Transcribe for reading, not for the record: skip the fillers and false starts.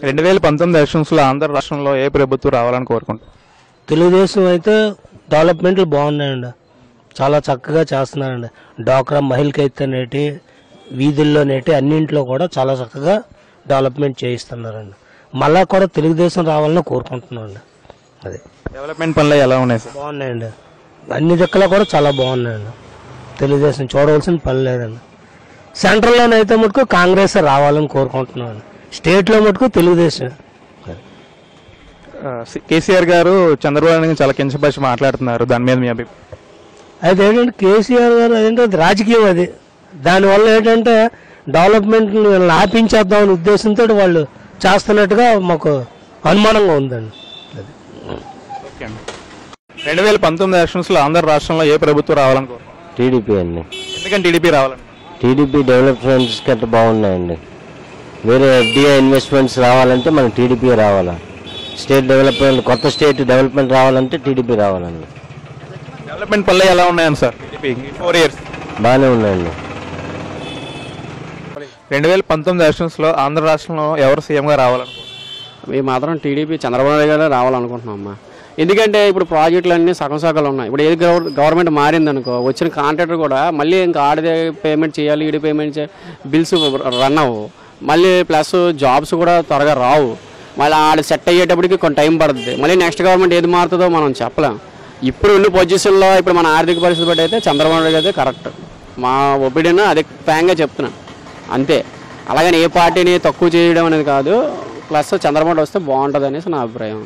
2019 ఎలక్షన్స్లో ఆంధ్ర రాష్ట్రంలో ఏ ప్రభుత్వం రావాలని కోరుకుంటారు? తెలుగుదేశం అయితే డెవలప్మెంట్లు బాగున్నాయండి, చాలా చక్కగా చేస్తున్నారండి. డ్వాక్రా మహిళకైతే నేటి వీధుల్లో నేటి అన్నింట్లో కూడా చాలా చక్కగా డెవలప్మెంట్ చేయిస్తున్నారండి. మళ్ళా కూడా తెలుగుదేశం రావాలని కోరుకుంటున్నాండి. అదే డెవలప్మెంట్ పనులు ఎలా ఉన్నాయి సార్? బాగున్నాయండి, అన్ని దిక్కులో కూడా చాలా బాగున్నాయండి. తెలుగుదేశం చూడవలసిన పని లేదండి. సెంట్రల్లోనైతే మటుకు కాంగ్రెస్ రావాలని కోరుకుంటున్నాను, స్టేట్లో మటుకు తెలుగుదేశం. కేసీఆర్ గారు చంద్రబాబు నాయుడు చాలా కించపరిచి మాట్లాడుతున్నారు, దాని మీద మీ అభిప్రాయం? అయితే ఏంటంటే కేసీఆర్ గారు అదేంటే అది రాజకీయం, అది దానివల్ల ఏంటంటే డెవలప్మెంట్ ఆపించేద్దామనే ఉద్దేశంతో వాళ్ళు చేస్తున్నట్టుగా మాకు అనుమానంగా ఉందండి. ఓకే అండి. 2019 ఎలక్షన్స్లో ఆంధ్ర రాష్ట్రంలో ఏ ప్రభుత్వం రావాలని కోరుకుంటారు? టీడీపీ అండి. ఎందుకని టీడీపీ రావాలని? టీడీపీ డెవలప్మెంట్స్ కంటే బాగున్నాయండి. వేరే ఎఫ్డీఐ ఇన్వెస్ట్మెంట్స్ రావాలంటే మనకు టీడీపీ రావాలా. స్టేట్ డెవలప్మెంట్, కొత్త స్టేట్ డెవలప్మెంట్ రావాలంటే టీడీపీ రావాలండి. డెవలప్మెంట్ పనులు ఎలా ఉన్నాయని సార్ టీడీపీ 4 years? బాగానే ఉన్నాయండి. 2019 ఎలక్షన్స్లో ఆంధ్ర రాష్ట్రంలో ఎవరు సీఎంగా రావాలనుకుంటున్నారు? మేము మాత్రం టీడీపీ చంద్రబాబు నాయుడు గారు రావాలనుకుంటున్నాం అమ్మా. ఎందుకంటే ఇప్పుడు ప్రాజెక్టులు అన్నీ సగం సగలు ఉన్నాయి. ఇప్పుడు ఏది గవర్నమెంట్ మారిందనుకో, వచ్చిన కాంట్రాక్టర్ కూడా మళ్ళీ ఇంకా ఆడిదే పేమెంట్ చేయాలి, ఈడి పేమెంట్ చేయాలి, బిల్స్ రన్ అవ్వవు. మళ్ళీ ప్లస్ జాబ్స్ కూడా త్వరగా రావు. మళ్ళీ ఆడ సెట్ అయ్యేటప్పటికి కొంత టైం పడుతుంది. మళ్ళీ నెక్స్ట్ గవర్నమెంట్ ఏది మారుతుందో మనం చెప్పలేం. ఇప్పుడు ఉన్న పొజిషన్లో ఇప్పుడు మన ఆర్థిక పరిస్థితి బట్టి అయితే చంద్రబాబు నాయుడు అయితే కరెక్ట్. మా ఒపీనియన్ అదే ఫ్రాంక్గా చెప్తున్నాను అంతే. అలాగని ఏ పార్టీని తక్కువ చేయడం అనేది కాదు, ప్లస్ చంద్రబాబు వస్తే బాగుంటుంది అనేసి నా అభిప్రాయం.